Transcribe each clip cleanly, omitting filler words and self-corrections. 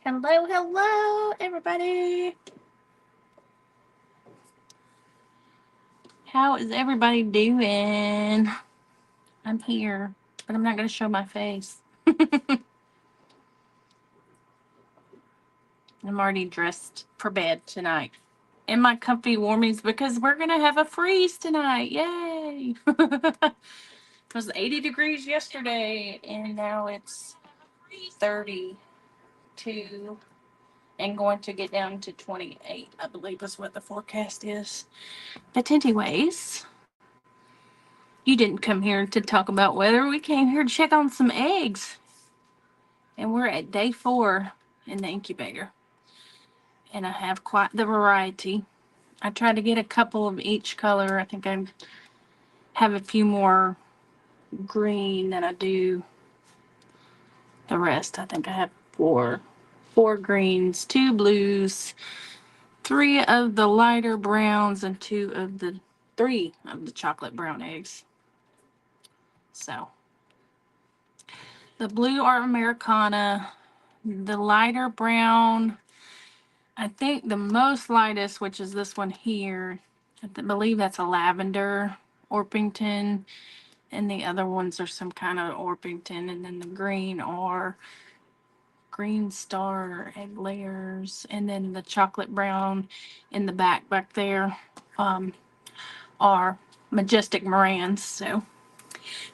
Hello, hello, everybody. How is everybody doing? I'm here, but I'm not going to show my face. I'm already dressed for bed tonight in my comfy warmies because we're going to have a freeze tonight. Yay! It was 80 degrees yesterday, and now it's 32 and going to get down to 28, I believe is what the forecast is. But anyways, you didn't come here to talk about weather. We came here to check on some eggs. And we're at day 4 in the incubator. And I have quite the variety. I tried to get a couple of each color. I think I have a few more green than I do the rest. I think I have four greens, 2 blues, 3 of the lighter browns, and 3 of the chocolate brown eggs. So the blue are Americana, the lighter brown, I think the most lightest, which is this one here, I believe that's a lavender Orpington, and the other ones are some kind of Orpington, and then the green are Green Star egg layers, and then the chocolate brown in the back there are Majestic Morans. So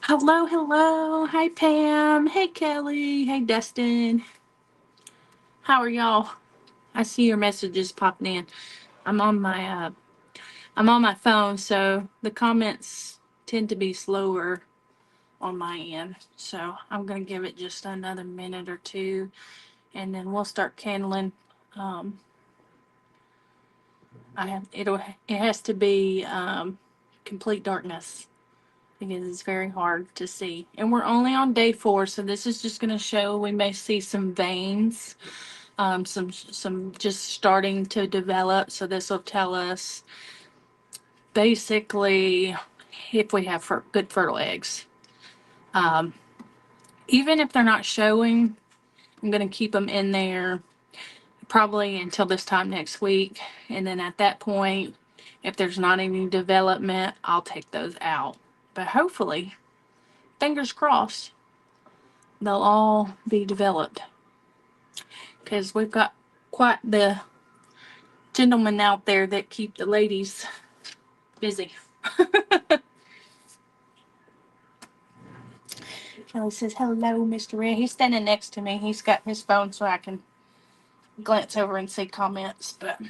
hello, hello. Hi, Pam. Hey, Kelly. Hey, Dustin. How are y'all? I see your messages popping in. I'm on my phone, so the comments tend to be slower on my end. So I'm gonna give it just another minute or two, and then we'll start candling. It has to be complete darkness because it's very hard to see. And we're only on day 4, so this is just gonna show we may see some veins. Some just starting to develop, so this will tell us basically if we have good fertile eggs. Even if they're not showing, I'm going to keep them in there probably until this time next week, and then at that point, if there's not any development, I'll take those out. But hopefully, fingers crossed, they'll all be developed, because we've got quite the gentlemen out there that keep the ladies busy. Kelly says, hello, Mr. Red. He's standing next to me. He's got his phone so I can glance over and see comments. But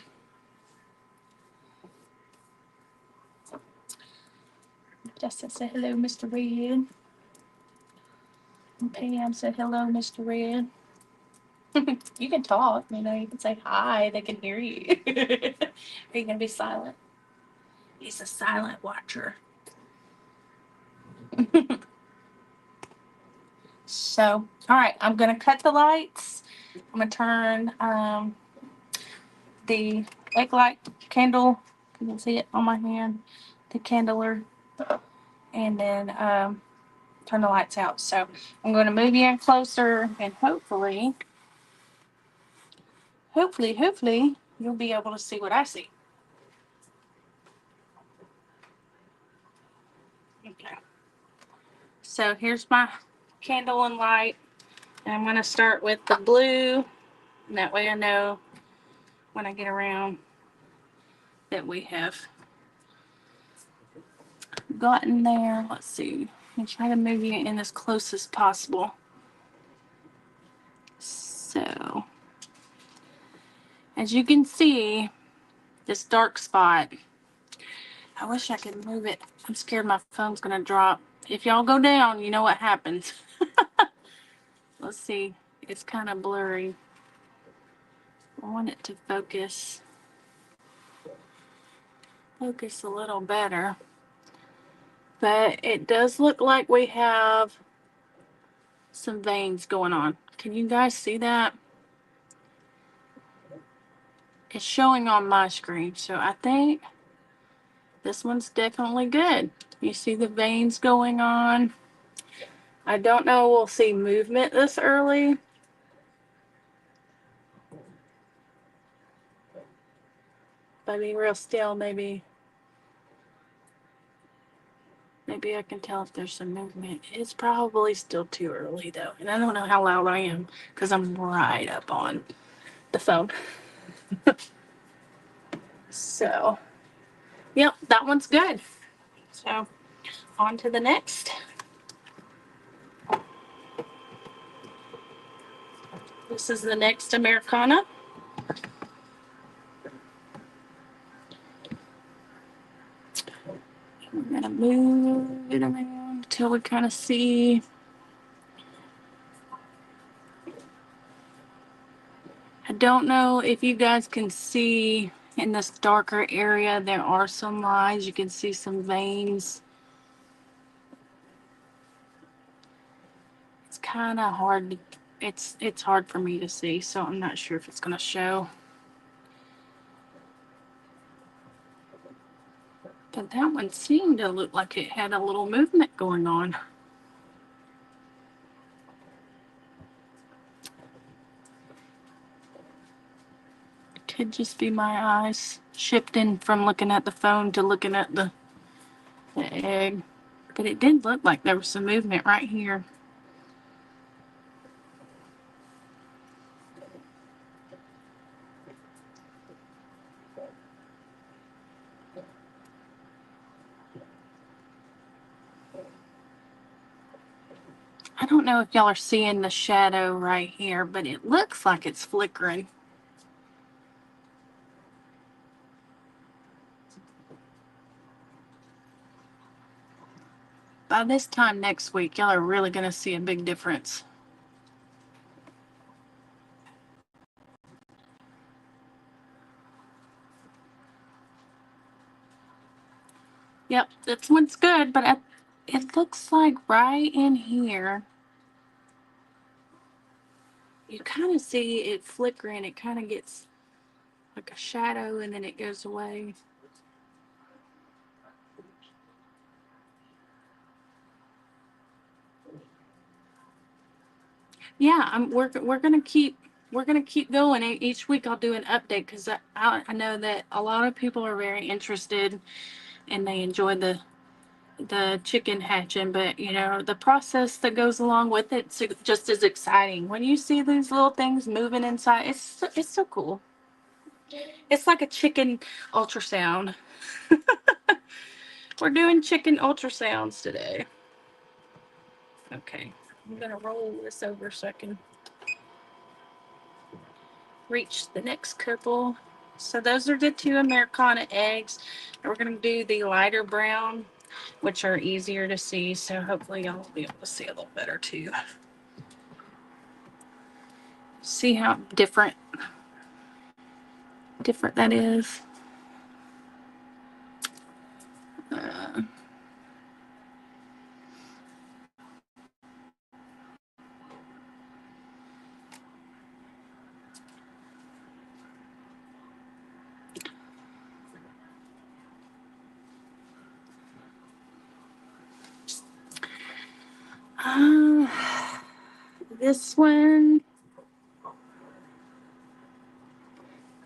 Justin said, hello, Mr. Red. And Pam said, hello, Mr. Red. You can talk. You can say hi. They can hear you. Are you going to be silent? He's a silent watcher. So, all right. I'm going to cut the lights. I'm going to turn the egg light candle. You can see it on my hand. The candler. And then turn the lights out. So, I'm going to move you in closer, and hopefully, you'll be able to see what I see. Okay. So here's my candle and light. And I'm going to start with the blue. And that way I know when I get around that we have gotten there. Let's see. I'm trying to move you in as close as possible. So, as you can see, this dark spot, I wish I could move it. I'm scared my phone's going to drop. If y'all go down, you know what happens. Let's see. It's kind of blurry. I want it to focus a little better. But it does look like we have some veins going on. Can you guys see that? It's showing on my screen, so I think this one's definitely good. You see the veins going on. I don't know we'll see movement this early. By being real still, maybe I can tell if there's some movement. It's probably still too early though. And I don't know how loud I am because I'm right up on the phone. So, yep, that one's good. So, on to the next. This is the next Americana. We're gonna move it around until we kind of see. I don't know if you guys can see in this darker area, there are some lines. You can see some veins. It's kind of hard. It's hard for me to see, so I'm not sure if it's going to show. But that one seemed to look like it had a little movement going on. Could just be my eyes shifting from looking at the phone to looking at the egg. But it did look like there was some movement right here. I don't know if y'all are seeing the shadow right here, but it looks like it's flickering. By this time next week, y'all are really going to see a big difference. Yep, this one's good, but it looks like right in here, you kind of see it flickering. It kind of gets like a shadow and then it goes away. Yeah, we're gonna keep going. Each week I'll do an update because I know that a lot of people are very interested and they enjoy the chicken hatching, but you know the process that goes along with it's just as exciting. When you see these little things moving inside, it's so cool. It's like a chicken ultrasound. We're doing chicken ultrasounds today. Okay, I'm gonna roll this over so I can reach the next couple. So those are the two Americana eggs. And we're gonna do the lighter brown, which are easier to see. So hopefully y'all will be able to see a little better too. See how different that is. Uh, uh, this one,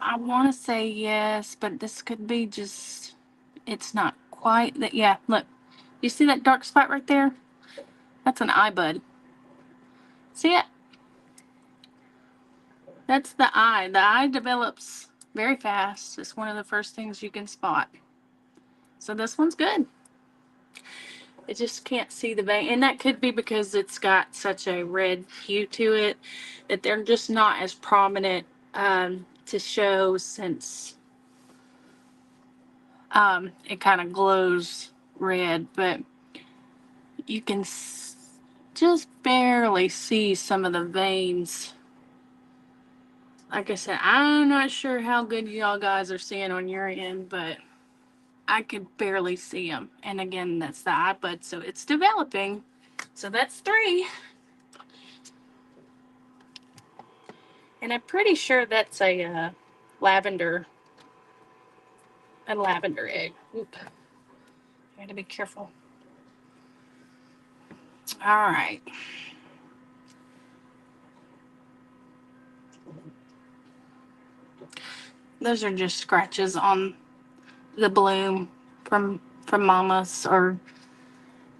I want to say yes, but this could be just, it's not quite that. Yeah, look, you see that dark spot right there? That's an eye bud. See it? That's the eye. The eye develops very fast. It's one of the first things you can spot. So this one's good. I just can't see the vein. And that could be because it's got such a red hue to it that they're just not as prominent to show, since it kind of glows red. But you can just barely see some of the veins. Like I said, I'm not sure how good y'all guys are seeing on your end, but I could barely see them. And again, that's the eye bud, so it's developing. So that's 3. And I'm pretty sure that's a lavender egg. Oop. I gotta be careful. All right. Those are just scratches on the bloom from mamas, or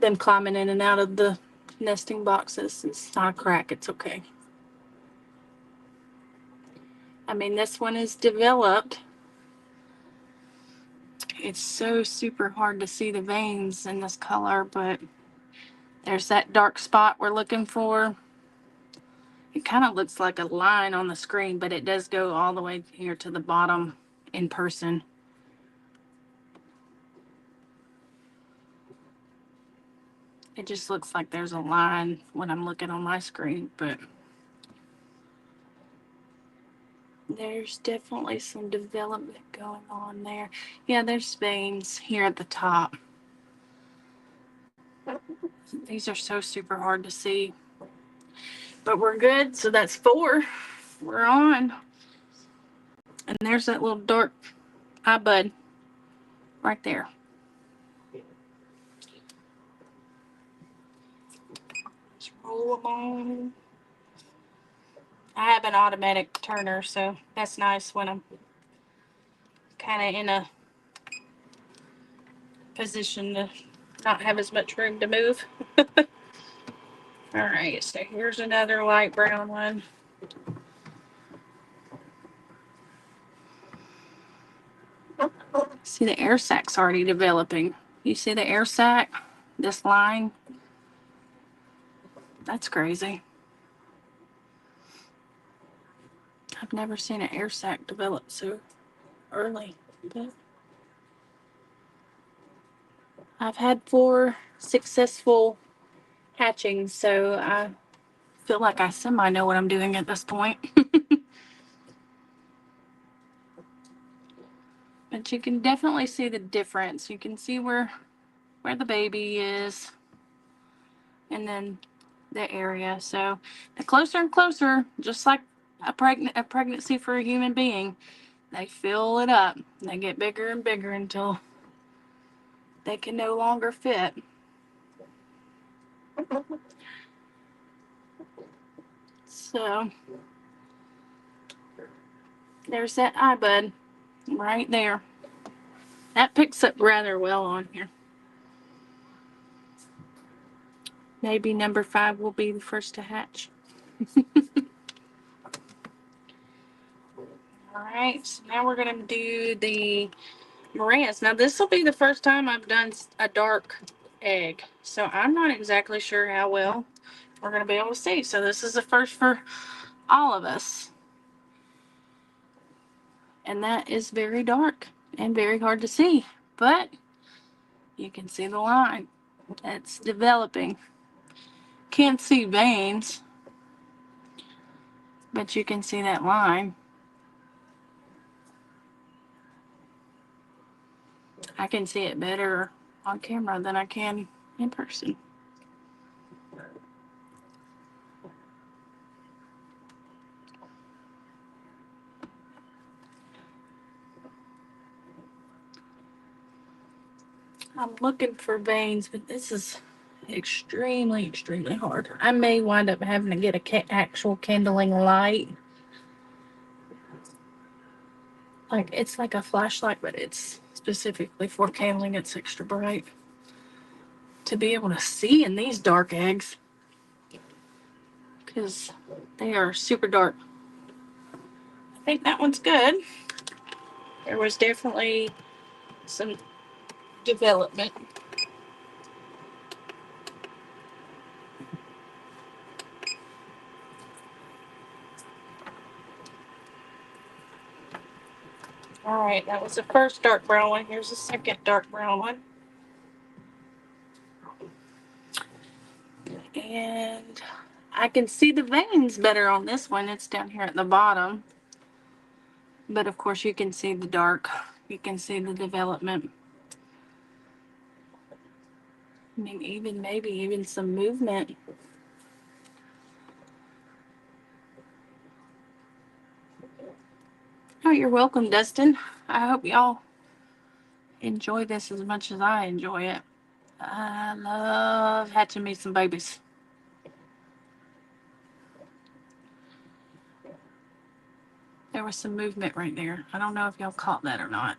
them climbing in and out of the nesting boxes. It's not a crack, it's okay. I mean, this one is developed. It's so super hard to see the veins in this color, but there's that dark spot we're looking for. It kind of looks like a line on the screen, but it does go all the way here to the bottom in person. It just looks like there's a line when I'm looking on my screen, but there's definitely some development going on there. Yeah, there's veins here at the top. These are so super hard to see. But we're good, so that's 4. We're on. And there's that little dark eye bud right there. Just roll them on. I have an automatic turner, so that's nice when I'm kind of in a position to not have as much room to move. All right, so here's another light brown one. See, the air sac's already developing. You see the air sac? This line? That's crazy. I've never seen an air sac develop so early. But I've had 4 successful hatchings, so I feel like I semi know what I'm doing at this point. But you can definitely see the difference. You can see where the baby is, and then the area. So the closer and closer, just like a pregnancy for a human being, they fill it up. They get bigger and bigger until they can no longer fit. So there's that eye bud right there. That picks up rather well on here. Maybe number 5 will be the first to hatch. All right, so now we're going to do the Moran's. Now this will be the first time I've done a dark egg, so I'm not exactly sure how well we're going to be able to see. So this is the first for all of us. And that is very dark and very hard to see, but you can see the line. It's developing. Can't see veins, but you can see that line. I can see it better on camera than I can in person. I'm looking for veins, but this is extremely, extremely hard. I may wind up having to get a actual kindling light. Like, it's like a flashlight, but it's specifically for kindling. It's extra bright to be able to see in these dark eggs, because they are super dark. I think that one's good. There was definitely some development. All right, that was the first dark brown one. Here's the second dark brown one. And I can see the veins better on this one. It's down here at the bottom. But of course you can see the dark. You can see the development. I mean, maybe even some movement. Oh, you're welcome, Dustin. I hope y'all enjoy this as much as I enjoy it. I love hatching me some babies. There was some movement right there. I don't know if y'all caught that or not.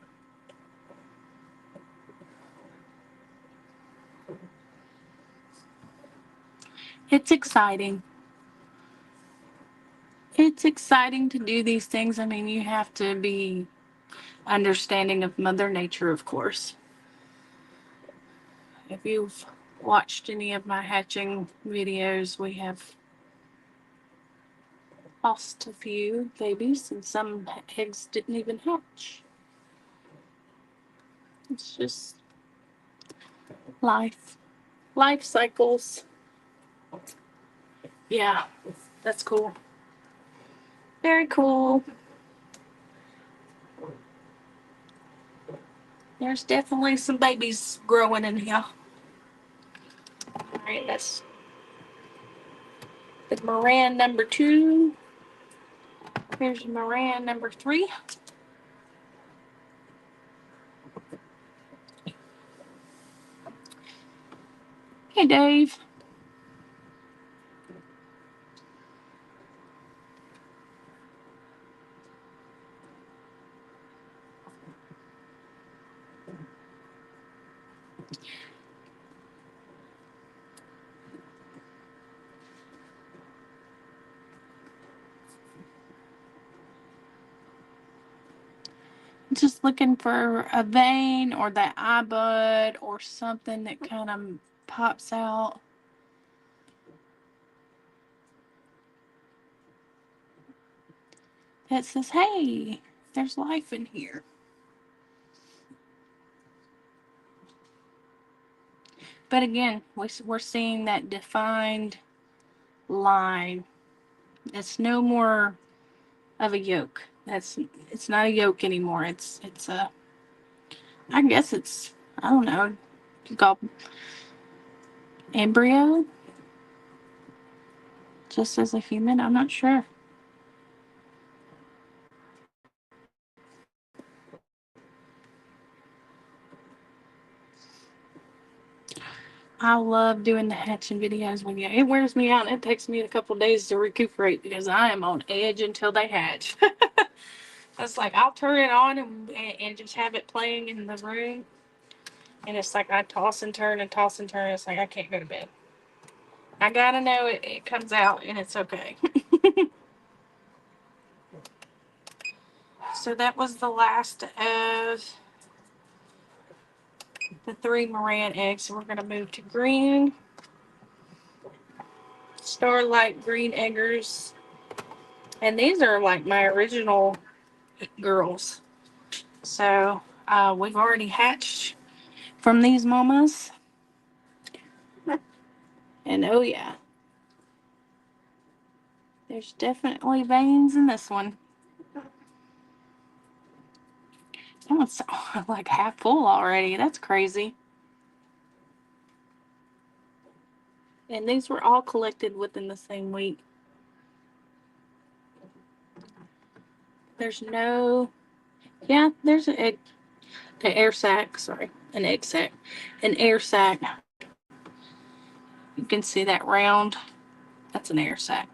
It's exciting. It's exciting to do these things. I mean, you have to be understanding of Mother Nature, of course. If you've watched any of my hatching videos, we have lost a few babies, and some eggs didn't even hatch. It's just life. Life cycles. Yeah, that's cool. Very cool. There's definitely some babies growing in here. Alright, that's the Moran number 2. Here's Moran number 3. Hey, Dave. Just looking for a vein or that eye bud or something that kind of pops out. That says, hey, there's life in here. But again, we're seeing that defined line. It's no more of a yolk. It's not a yolk anymore. It's a, I guess it's, I don't know, called embryo. Just as a human, I'm not sure. I love doing the hatching videos with you. It wears me out. It takes me a couple days to recuperate because I am on edge until they hatch. It's like I'll turn it on and just have it playing in the room. And it's like I toss and turn and toss and turn. It's like I can't go to bed. I gotta know it comes out and it's okay. So that was the last of the 3 Moran eggs. So we're gonna move to green. Starlight green eggers. And these are like my original girls. So we've already hatched from these mamas. And oh yeah, there's definitely veins in this one. That one's like half full already. That's crazy. And these were all collected within the same week. There's no, yeah, there's an air sac, sorry, an egg sac, an air sac. You can see that round, that's an air sac.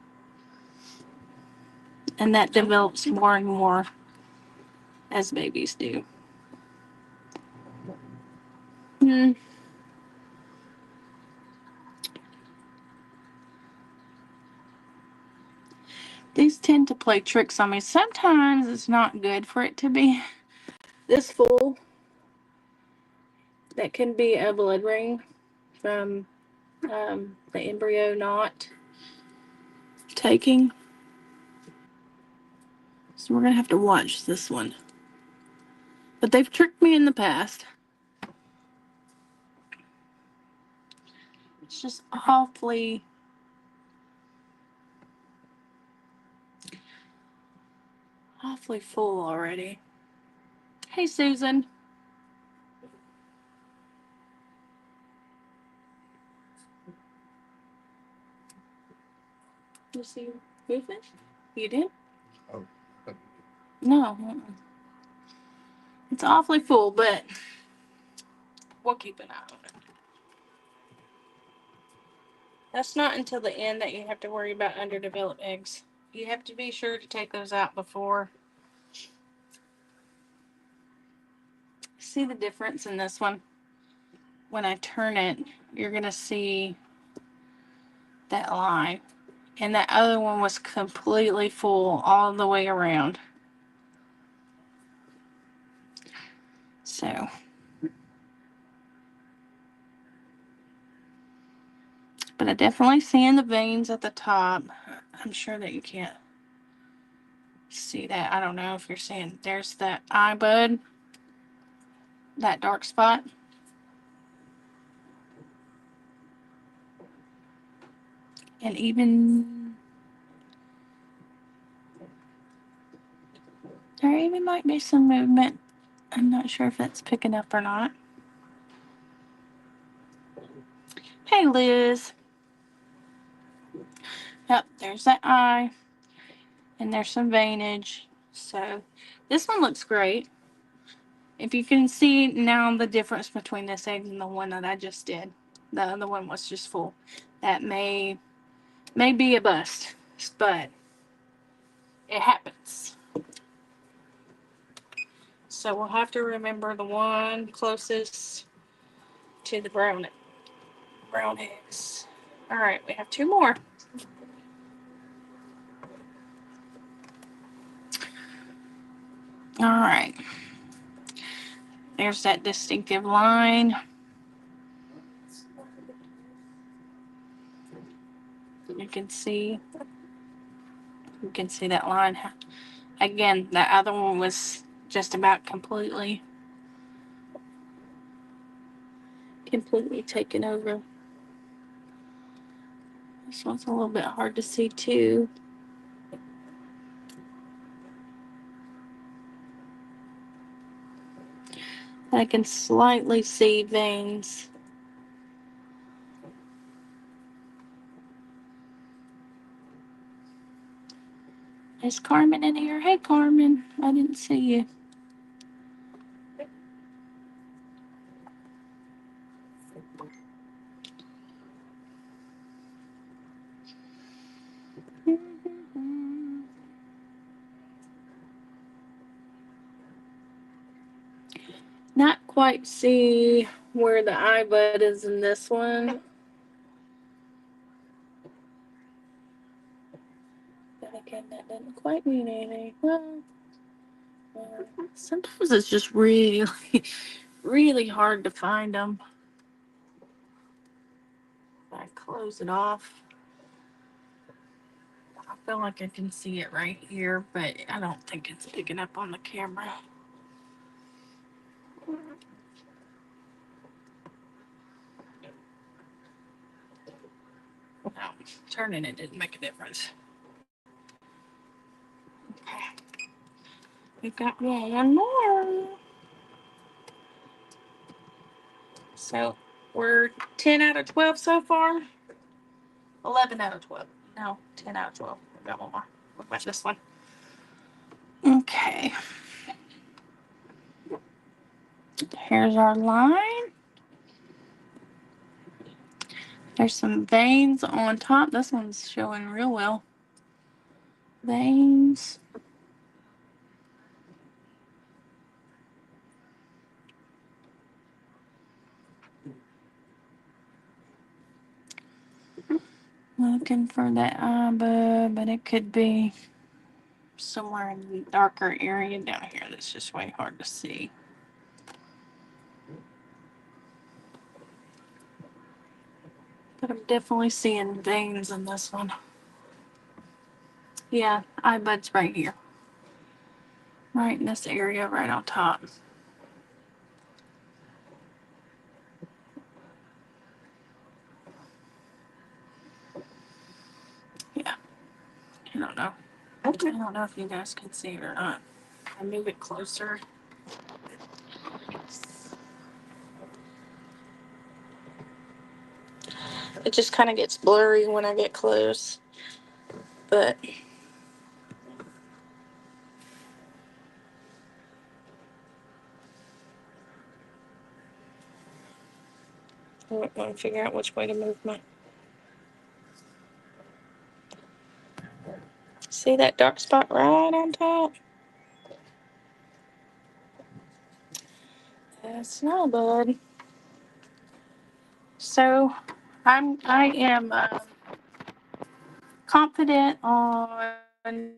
And that develops more and more as babies do. These tend to play tricks on me. Sometimes it's not good for it to be this full. That can be a blood ring from the embryo not taking. So we're going to have to watch this one. But they've tricked me in the past. It's just awfully full already. Hey, Susan. You see movement? You did? Oh. No. It's awfully full, but we'll keep an eye on it. That's not until the end that you have to worry about underdeveloped eggs. You have to be sure to take those out before See the difference in this one? When I turn it, you're going to see that line. And that other one was completely full all the way around. So, but I definitely see in the veins at the top. I'm sure that you can't see that. I don't know if you're seeing. There's that eye bud, that dark spot. And even there even might be some movement. I'm not sure if that's picking up or not. Hey, Liz. Yep, there's that eye. And there's some veinage. So this one looks great. If you can see now the difference between this egg and the one that I just did. The other one was just full. That may be a bust, but it happens. So we'll have to remember the one closest to the brown eggs. All right, we have 2 more. All right. There's that distinctive line. You can see that line. Again, that other one was just about completely taken over. This one's a little bit hard to see too. I can slightly see veins. Is Carmen in here? Hey, Carmen. I didn't see you. Not quite see where the eye bud is in this one. But again, that doesn't quite mean anything. Well, sometimes it's just really, really hard to find them. If I close it off, I feel like I can see it right here, but I don't think it's picking up on the camera. No, turning it didn't make a difference. Okay. We've got one more. So we're 10 out of 12 so far. 11 out of 12. No, 10 out of 12. We've got one more. What about this one? Okay. Here's our line. There's some veins on top. This one's showing real well. Veins. Looking for that eye bud, but it could be somewhere in the darker area down here that's just way hard to see. But I'm definitely seeing veins in this one. Yeah, eye bud's right here. Right in this area, right on top. Yeah. I don't know. Okay. I don't know if you guys can see it or not. I move it closer. It just kind of gets blurry when I get close. But I want to figure out which way to move my. See that dark spot right on top? Yes, no, bud. So I am confident on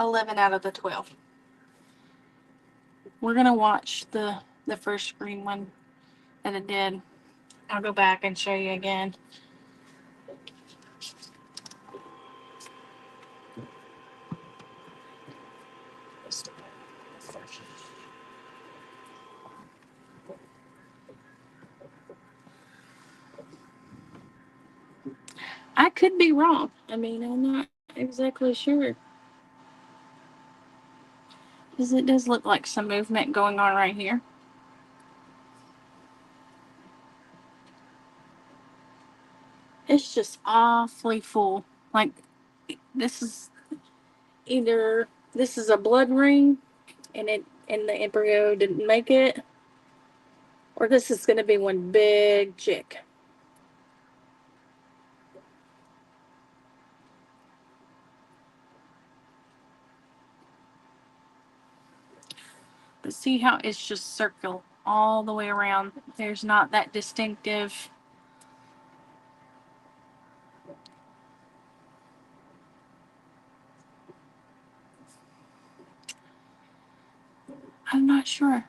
11 out of the 12. We're gonna watch the first screen one that it did. I'll go back and show you again. I could be wrong. I mean, I'm not exactly sure. Because it does look like some movement going on right here. It's just awfully full. Like, this is either this is a blood ring and the embryo didn't make it, or this is going to be one big chick. But see how it's just circle all the way around. There's not that distinctive. I'm not sure.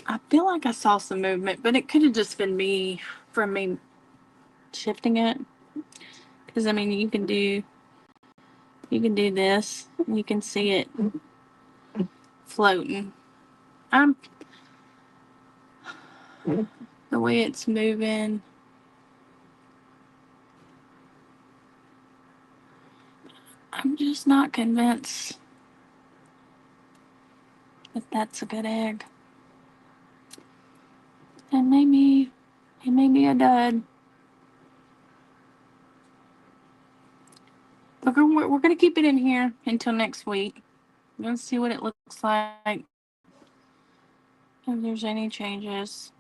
I feel like I saw some movement, but it could have just been me from me shifting it. Because I mean, you can do this, and you can see it floating. I'm the way it's moving. I'm just not convinced that that's a good egg. And maybe it may be a dud. But we're going to keep it in here until next week. We're going to see what it looks like. If there's any changes.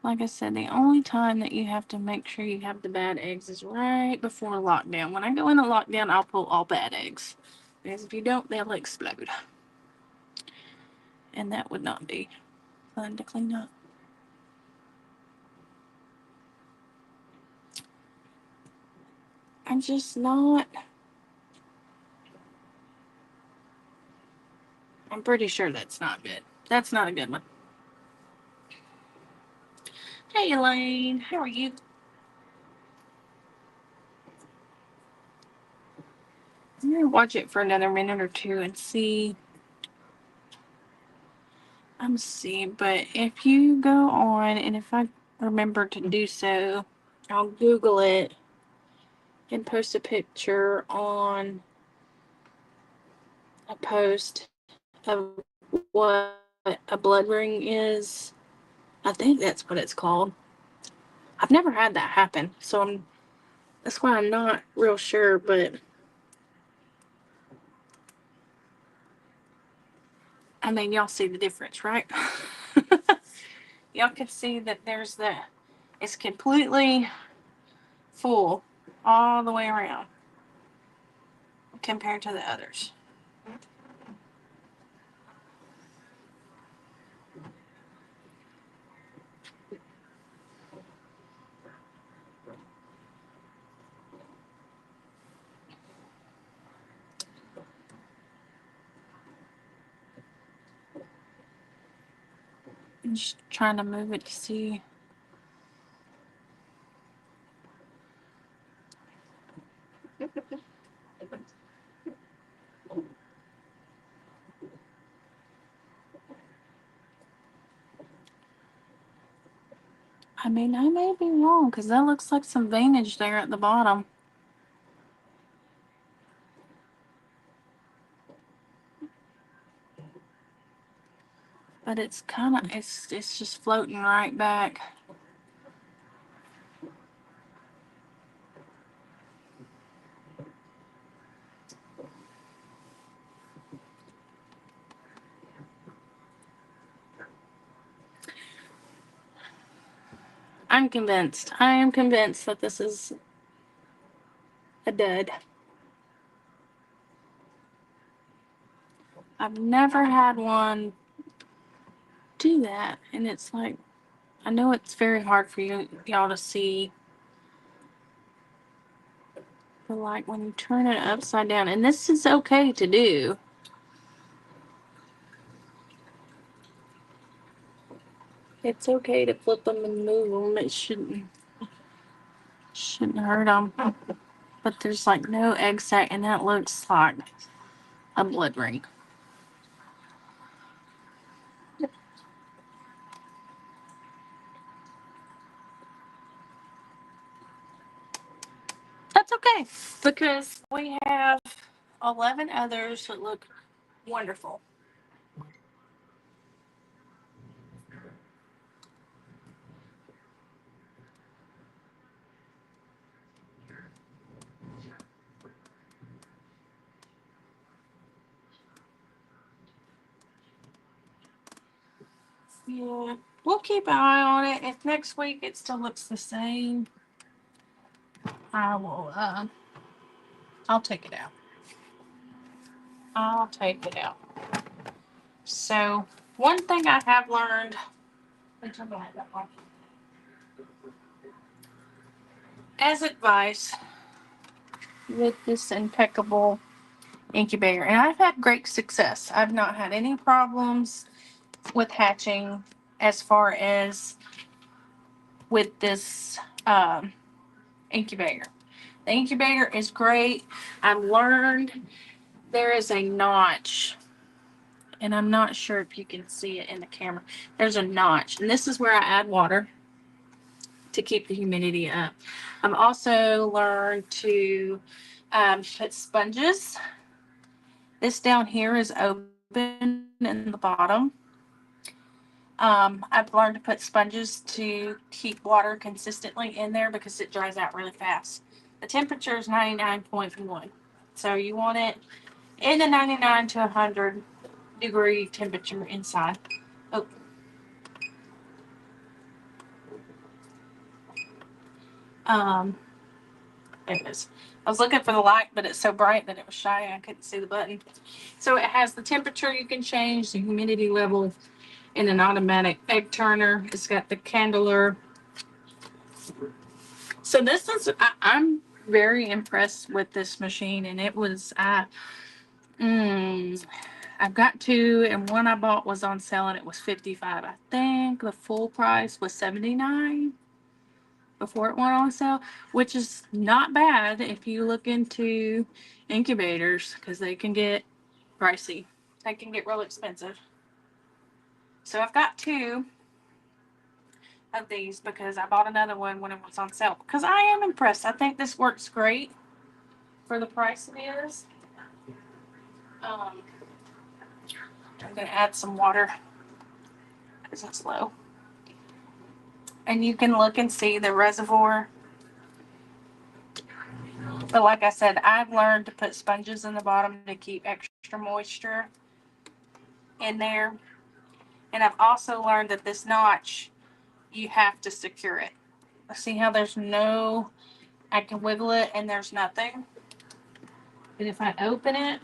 Like I said, the only time that you have to make sure you have the bad eggs is right before lockdown. When I go into lockdown, I'll pull all bad eggs. Because if you don't, they'll explode. And that would not be fun to clean up. I'm just not. I'm pretty sure that's not good. That's not a good one. Hey, Elaine. How are you? I'm going to watch it for another minute or two and see. See, but if you go on, and if I remember to do so, I'll Google it and post a picture on a post of what a blood ring is. I think that's what it's called. I've never had that happen, so that's why I'm not real sure, but I mean, y'all see the difference, right? Y'all can see that it's completely full all the way around compared to the others. I'm just trying to move it to see. I mean, I may be wrong because that looks like some veinage there at the bottom. But it's kind of, it's just floating right back. I'm convinced. I am convinced that this is a dud. I've never had one do that, and it's like, I know it's very hard for y'all to see, but like when you turn it upside down, and this is okay to do. It's okay to flip them and move them. It shouldn't hurt them. But there's like no egg sac, and that looks like a blood ring. That's okay, because we have 11 others that look wonderful. Yeah, we'll keep an eye on it. If next week it still looks the same, I will, I'll take it out. I'll take it out. So, one thing I have learned, as advice with this ImPeckable incubator, and I've had great success. I've not had any problems with hatching as far as with this incubator. The incubator is great. I've learned there is a notch, and I'm not sure if you can see it in the camera. There's a notch, and this is where I add water to keep the humidity up. I've also learned to put sponges. This down here is open in the bottom. I've learned to put sponges to keep water consistently in there because it dries out really fast. The temperature is 99.1. So you want it in a 99 to 100 degree temperature inside. Oh. There it is. I was looking for the light, but it's so bright that it was shiny I couldn't see the button. So it has the temperature you can change, the humidity level, and an automatic egg turner. It's got the candler. So this is, I'm very impressed with this machine, and it was, I've got two, and one I bought was on sale, and it was $55. I think the full price was $79 before it went on sale, which is not bad if you look into incubators, because they can get pricey. They can get real expensive. So I've got two of these because I bought another one when it was on sale, because I am impressed. I think this works great for the price it is. I'm going to add some water because it's low. And you can look and see the reservoir. But like I said, I've learned to put sponges in the bottom to keep extra moisture in there. And I've also learned that this notch, you have to secure it. See how there's no, I can wiggle it and there's nothing. But if I open it,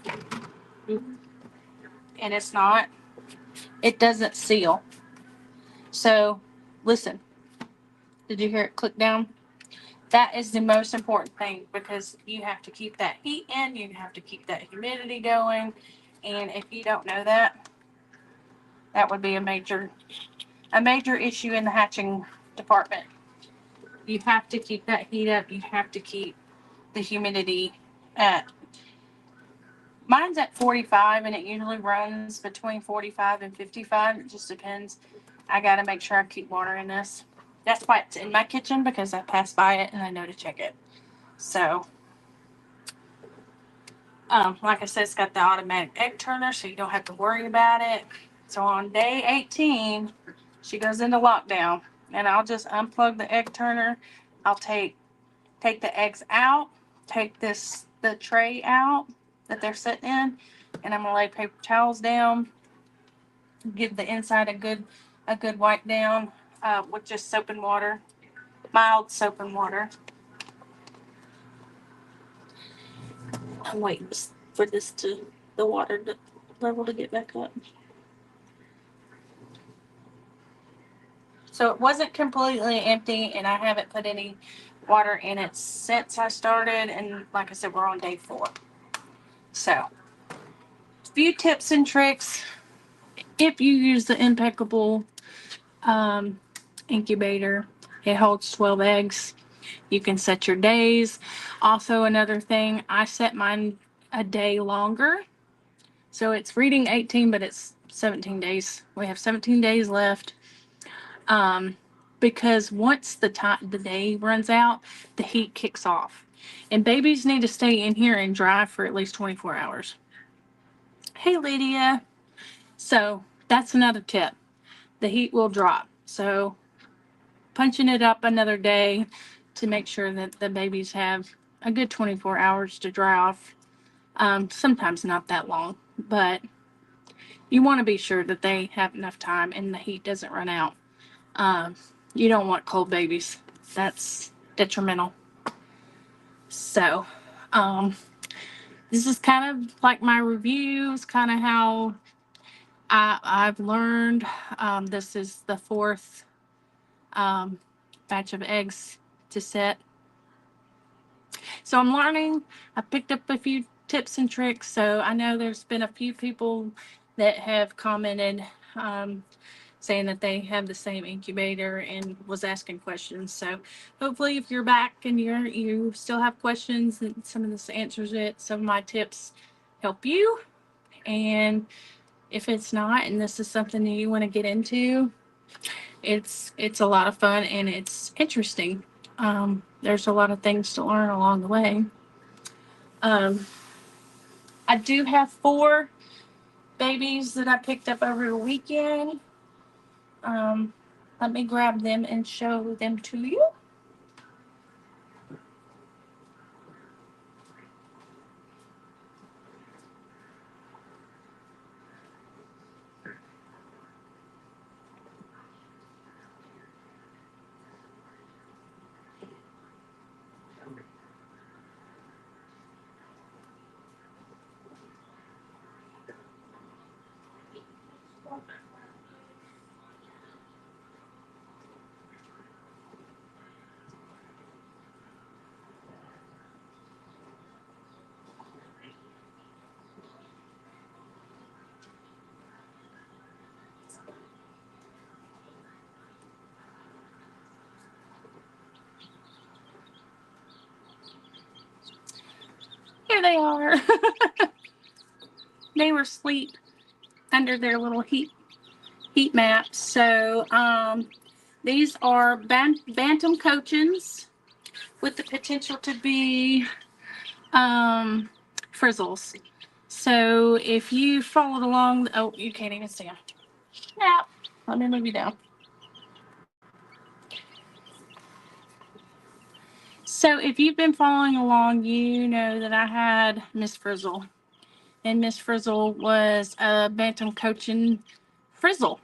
and it's not, it doesn't seal. So listen, did you hear it click down? That is the most important thing, because you have to keep that heat in, you have to keep that humidity going, and if you don't know that, that would be a major issue in the hatching department. You have to keep that heat up, you have to keep the humidity at, mine's at 45, and it usually runs between 45 and 55. It just depends. I got to make sure I keep water in this. That's why it's in my kitchen, because I pass by it and I know to check it. So, like I said, it's got the automatic egg turner, so you don't have to worry about it. So on day 18, she goes into lockdown, and I'll just unplug the egg turner. I'll take the eggs out, take the tray out that they're sitting in, and I'm gonna lay paper towels down, give the inside a good wipe down with just soap and water, mild soap and water. I'm waiting for the water level to get back up. So it wasn't completely empty, and I haven't put any water in it since I started. And like I said, we're on day 4. So, a few tips and tricks. If you use the ImPeckable incubator, it holds 12 eggs. You can set your days. Also, another thing, I set mine a day longer. So it's reading 18, but it's 17 days. We have 17 days left. Because once the day runs out, the heat kicks off. And babies need to stay in here and dry for at least 24 hours. Hey, Lydia. So that's another tip. The heat will drop. So punching it up another day to make sure that the babies have a good 24 hours to dry off. Sometimes not that long, but you want to be sure that they have enough time and the heat doesn't run out. You don't want cold babies. That's detrimental. So, this is kind of like my reviews, kind of how I've learned. This is the 4th batch of eggs to set. So I'm learning. I picked up a few tips and tricks. So I know there's been a few people that have commented saying that they have the same incubator and was asking questions. So hopefully if you're back and you still have questions and some of this answers it, some of my tips help you. And if it's not, and this is something that you want to get into, it's a lot of fun and it's interesting. There's a lot of things to learn along the way. I do have 4 babies that I picked up over the weekend. Let me grab them and show them to you. Here they are. They were asleep under their little heat maps. So these are bantam cochins with the potential to be frizzles. So if you followed along, oh, you can't even see them. Snap. Let me move you down. So if you've been following along, you know that I had Miss Frizzle. And Miss Frizzle was a bantam cochin frizzle.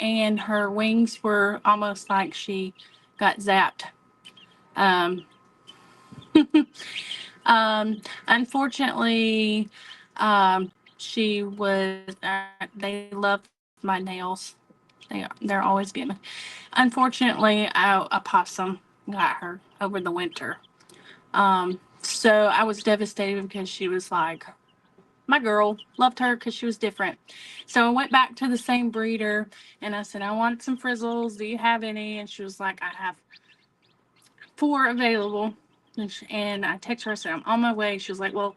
And her wings were almost like she got zapped. Unfortunately, she was, they love my nails. They're always getting me. Unfortunately, a possum got her over the winter. So I was devastated because she was like my girl. Loved her because she was different. So I went back to the same breeder and I said, I want some frizzles. Do you have any? And she was like, I have 4 available. And I texted her, I said, I'm on my way. She was like, well,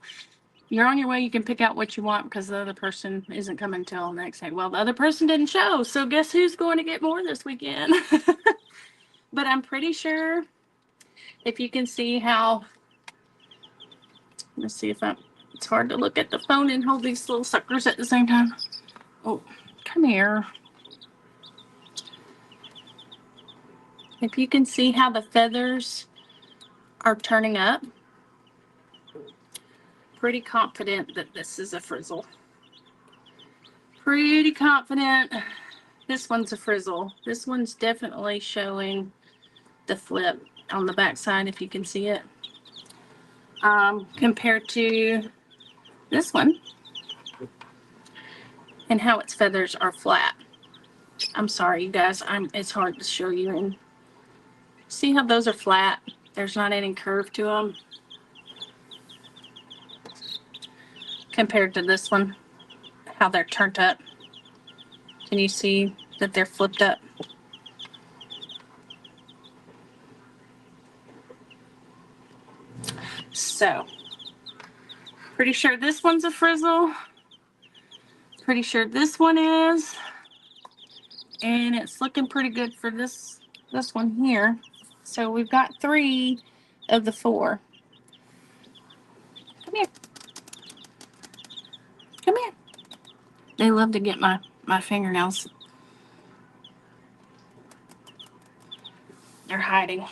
you're on your way. You can pick out what you want because the other person isn't coming until next day. Well, the other person didn't show. So guess who's going to get more this weekend? But I'm pretty sure if you can see how, let's see if it's hard to look at the phone and hold these little suckers at the same time. Oh, come here. If you can see how the feathers are turning up, pretty confident that this is a frizzle. Pretty confident this one's a frizzle. This one's definitely showing the flip on the back side, if you can see it, compared to this one, and how its feathers are flat. I'm sorry, you guys, it's hard to show you. And see how those are flat? There's not any curve to them compared to this one, how they're turned up. Can you see that they're flipped up? So, pretty sure this one's a frizzle. Pretty sure this one is. And it's looking pretty good for this one here. So we've got 3 of the 4. Come here. Come here. They love to get my fingernails. They're hiding.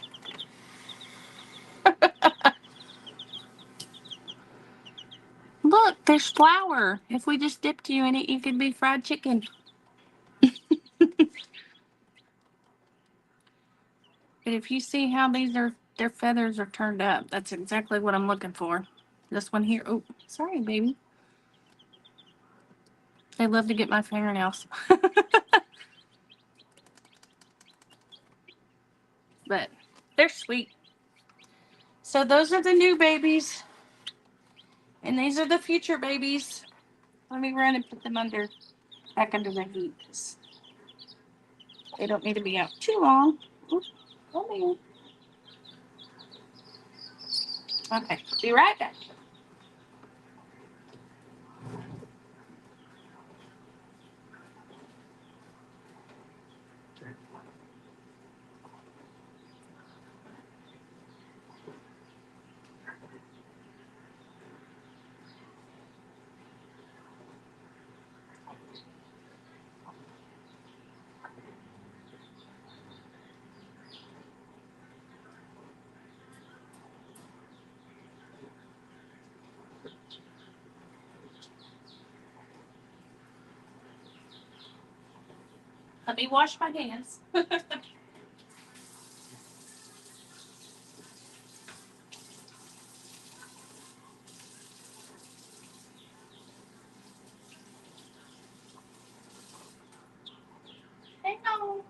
Look, there's flour. If we just dipped you in it, you could be fried chicken. But if you see how their feathers are turned up, that's exactly what I'm looking for. This one here. Oh, sorry, baby. They love to get my fingernails. But they're sweet. So those are the new babies. And these are the future babies. Let me run and put them back under the heat. They don't need to be out too long. Oops, come here. Okay, be right back. Let me wash my hands. Hang on.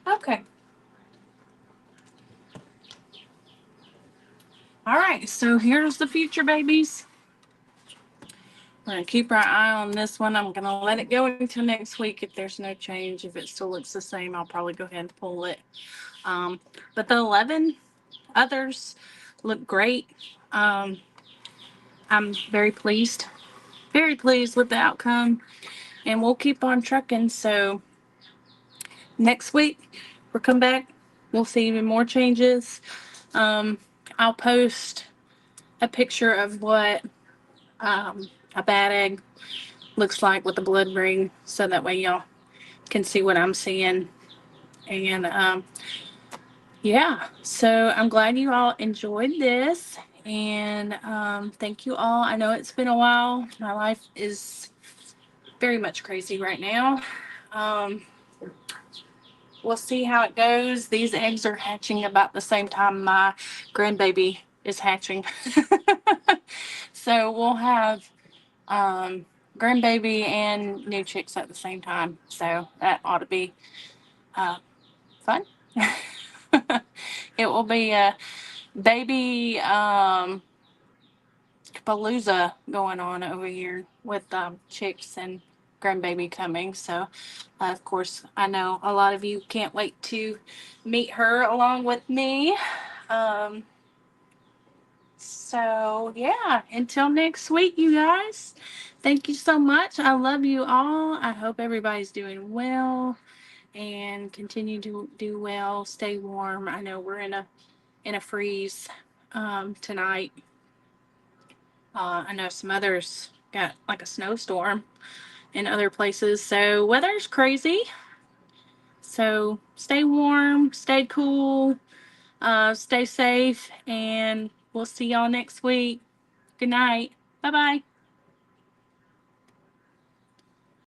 Okay. All right, so here's the future babies. We're going to keep our eye on this one. I'm going to let it go until next week. If there's no change, if it still looks the same, I'll probably go ahead and pull it. But the 11 others look great. I'm very pleased with the outcome, and we'll keep on trucking. So next week we'll come back. We'll see even more changes. I'll post a picture of what a bad egg looks like with the blood ring, so that way y'all can see what I'm seeing. And yeah, so I'm glad you all enjoyed this, and thank you all. I know it's been a while. My life is very much crazy right now. We'll see how it goes. These eggs are hatching about the same time my grandbaby is hatching. So we'll have grandbaby and new chicks at the same time. So that ought to be fun. It will be a baby palooza going on over here with chicks and grandbaby coming. So of course, I know a lot of you can't wait to meet her along with me. So yeah, until next week, you guys, thank you so much. I love you all. I hope everybody's doing well and continue to do well. Stay warm. I know we're in a freeze tonight. I know some others got like a snowstorm in other places. So weather's crazy. So stay warm, stay cool, stay safe, and we'll see y'all next week. Good night. Bye bye.